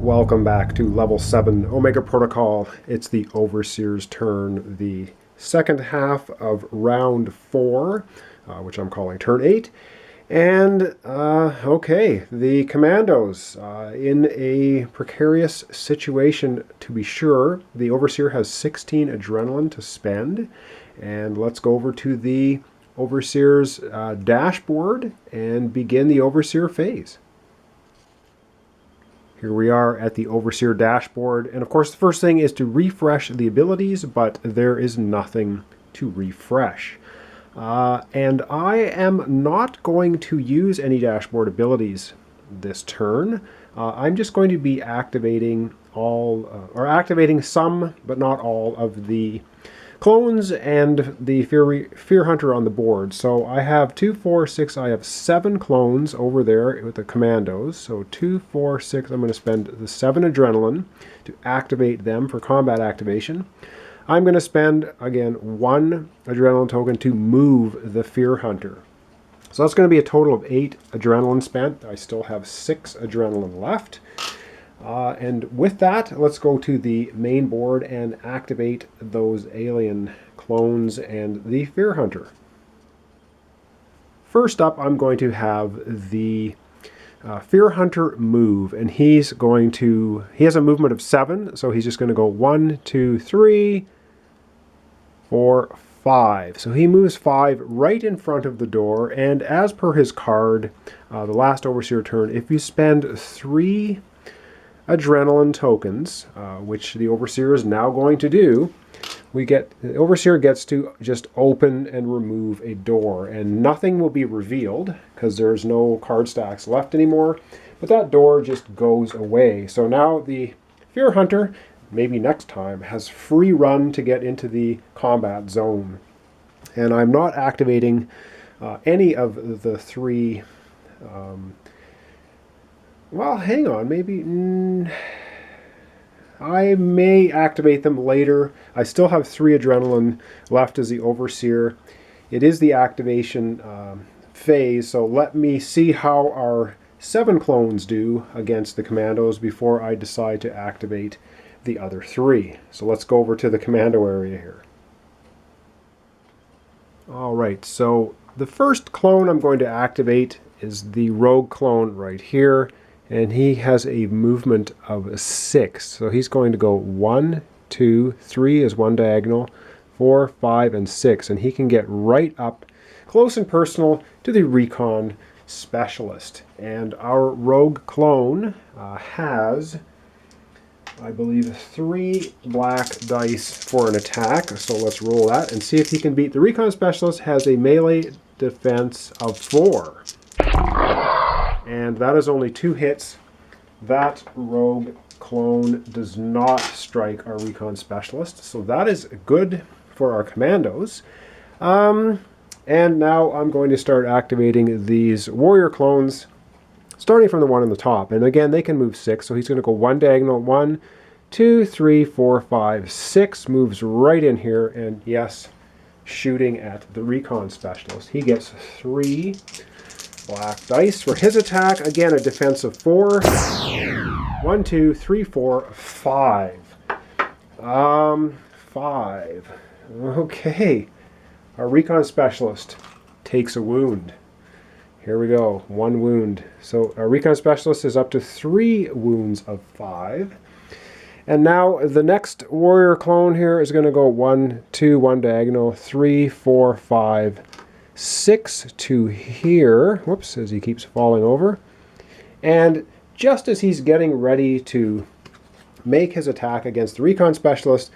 Welcome back to Level 7 Omega Protocol. It's the Overseer's turn, the second half of Round 4, which I'm calling Turn 8. And, okay, the Commandos, in a precarious situation to be sure. The Overseer has 16 adrenaline to spend. And let's go over to the Overseer's dashboard and begin the Overseer phase. Here we are at the Overseer dashboard, and of course the first thing is to refresh the abilities, but there is nothing to refresh. And I am not going to use any dashboard abilities this turn. I'm just going to be activating activating some, but not all, of the clones and the Fear Hunter on the board. So I have 2, 4, 6, I have 7 clones over there with the Commandos. So 2, 4, 6, I'm going to spend the 7 adrenaline to activate them for combat activation. I'm going to spend, again, 1 adrenaline token to move the Fear Hunter. So that's going to be a total of 8 adrenaline spent. I still have 6 adrenaline left. And with that, let's go to the main board and activate those alien clones and the Fear Hunter. First up, I'm going to have the Fear Hunter move, and he has a movement of 7, so he's just going to go 1, 2, 3, 4, 5. So he moves 5 right in front of the door, and as per his card, the last Overseer turn, if you spend 3 adrenaline tokens, which the Overseer is now going to do, the Overseer gets to just open and remove a door, and nothing will be revealed because there's no card stacks left anymore, but that door just goes away. So now the Fear Hunter, maybe next time, has free run to get into the combat zone. And I'm not activating any of the 3 well, hang on, maybe I may activate them later. I still have 3 adrenaline left as the Overseer. It is the activation phase, so let me see how our 7 clones do against the Commandos before I decide to activate the other 3. So let's go over to the Commando area here. Alright, so the first clone I'm going to activate is the Rogue clone right here. And he has a movement of 6. So he's going to go 1, 2, 3 is 1 diagonal, 4, 5, and 6. And he can get right up close and personal to the Recon Specialist. And our Rogue clone has, I believe, 3 black dice for an attack. So let's roll that and see if he can beat. The Recon Specialist has a melee defense of 4. And that is only 2 hits. That Rogue clone does not strike our Recon Specialist. So that is good for our Commandos. And now I'm going to start activating these Warrior clones, starting from the one on the top. And again, they can move 6. So he's going to go 1 diagonal. 1, 2, 3, 4, 5, 6. Moves right in here. And yes, shooting at the Recon Specialist. He gets 3 black dice for his attack. Again, a defense of 4. 1, 2, 3, 4, 5. 5. Okay. Our Recon Specialist takes a wound. Here we go. 1 wound. So our Recon Specialist is up to 3 wounds of 5. And now the next Warrior clone here is going to go 1, 2, 1 diagonal, 3, 4, 5, 6 to here. Whoops, as he keeps falling over. And just as he's getting ready to make his attack against the Recon Specialist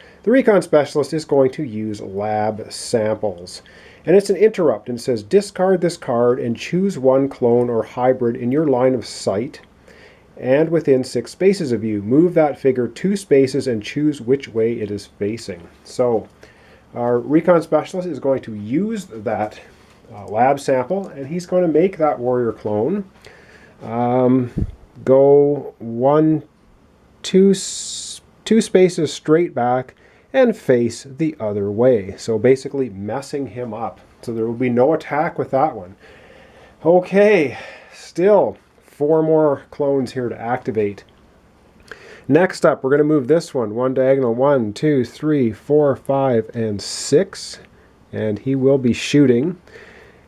is going to use lab samples. And it's an interrupt, and it says discard this card and choose 1 clone or hybrid in your line of sight and within 6 spaces of you. Move that figure 2 spaces and choose which way it is facing. So our Recon Specialist is going to use that lab sample, and he's going to make that Warrior clone go 1, 2 spaces straight back and face the other way. So basically messing him up. So there will be no attack with that one. Okay, still 4 more clones here to activate. Next up, we're going to move this one diagonal, 1, 2, 3, 4, 5, and 6. And he will be shooting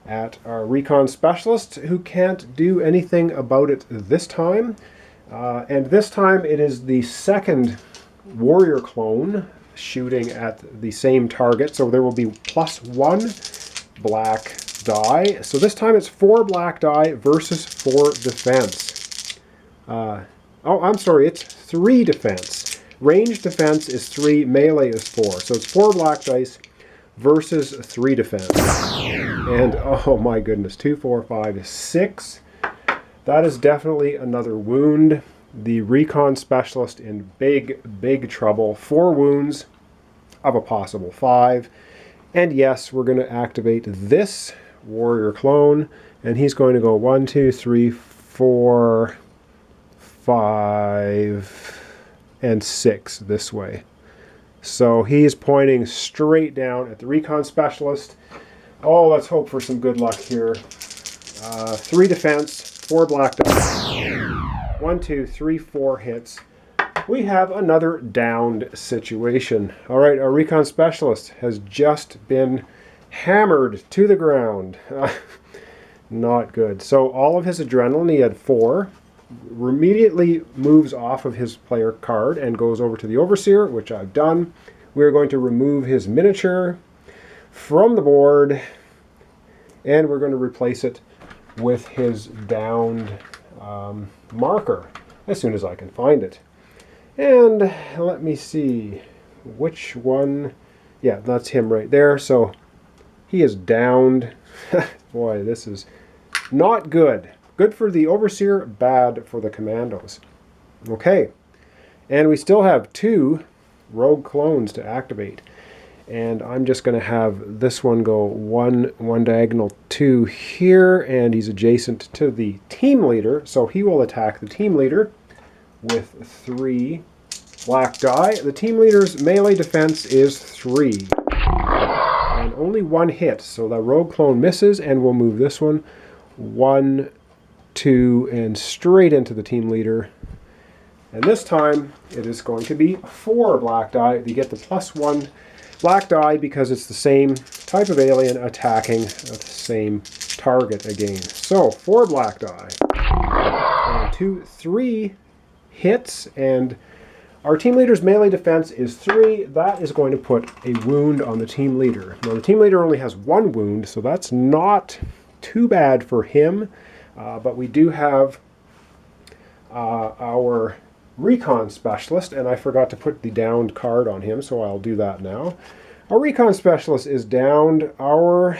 at our recon specialist, who can't do anything about it this time. And this time it is the second warrior clone shooting at the same target. So there will be +1 black die. So this time it's 4 black die versus 4 defense. Oh, I'm sorry, it's 3 defense. Ranged defense is 3, melee is 4. So it's 4 black dice versus 3 defense. And oh my goodness, 2, 4, 5, 6. That is definitely another wound. The recon specialist in big trouble. 4 wounds of a possible 5. And yes, we're going to activate this warrior clone, and he's going to go 1, 2, 3, 4, 5, and 6 this way. So he's pointing straight down at the recon specialist. Oh, let's hope for some good luck here. 3 defense, 4 black dice. 1, 2, 3, 4 hits. We have another downed situation. All right, our recon specialist has just been hammered to the ground. Not good. So all of his adrenaline, he had 4, immediately moves off of his player card and goes over to the overseer, which I've done. We're going to remove his miniature from the board, and we're going to replace it with his downed marker as soon as I can find it. And let me see which one. Yeah, that's him right there. So he is downed. Boy, this is not good. Good for the overseer, bad for the commandos. Okay, and we still have 2 rogue clones to activate. And I'm just going to have this one go 1 diagonal 2 here, and he's adjacent to the team leader, so he will attack the team leader with 3 black die. The team leader's melee defense is 3. And only 1 hit, so the rogue clone misses, and we'll move this one 1, 2, and straight into the team leader. And this time it is going to be 4 black die. You get the +1 black die because it's the same type of alien attacking the same target again. So 4 black die. And 2, 3 hits, and our team leader's melee defense is 3. That is going to put a wound on the team leader. Now the team leader only has 1 wound, so that's not too bad for him. But we do have our recon specialist, and I forgot to put the downed card on him, so I'll do that now. Our recon specialist is downed. Our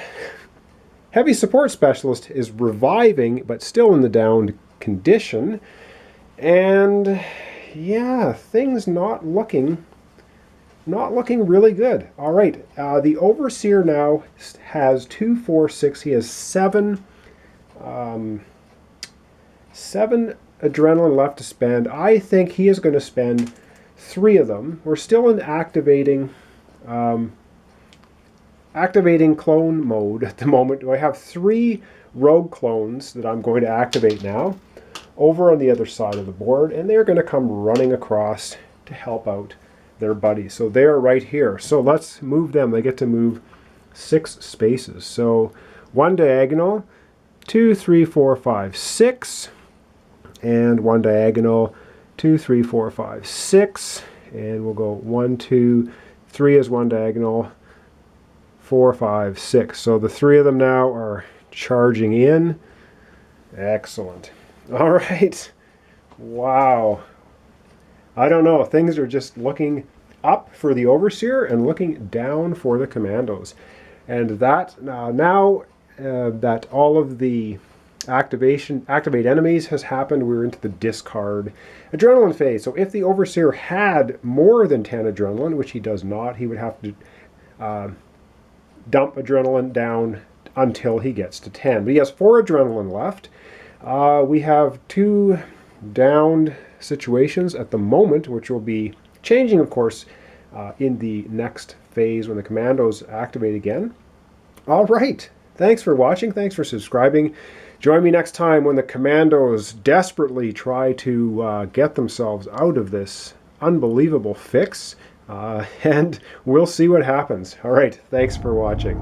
heavy support specialist is reviving, but still in the downed condition. And yeah, things not looking really good. All right, the overseer now has 2, 4, 6. He has 7 adrenaline left to spend. I think he is going to spend 3 of them. We're still in activating clone mode at the moment. I have 3 rogue clones that I'm going to activate now over on the other side of the board, and they're going to come running across to help out their buddies. So they're right here. So let's move them. They get to move 6 spaces. So 1 diagonal, 2, 3, 4, 5, 6, and 1 diagonal, 2, 3, 4, 5, 6, and we'll go 1, 2, 3 is 1 diagonal, 4, 5, 6. So the 3 of them now are charging in. Excellent. All right. Wow. I don't know. Things are just looking up for the overseer and looking down for the commandos. And that now that all of the activate enemies has happened, we're into the discard adrenaline phase. So if the overseer had more than 10 adrenaline, which he does not, he would have to dump adrenaline down until he gets to 10. But he has 4 adrenaline left. We have 2 downed situations at the moment, which will be changing, of course, in the next phase when the commandos activate again. All right. Thanks for watching. Thanks for subscribing Join me next time when the commandos desperately try to get themselves out of this unbelievable fix, and we'll see what happens. All right, thanks for watching.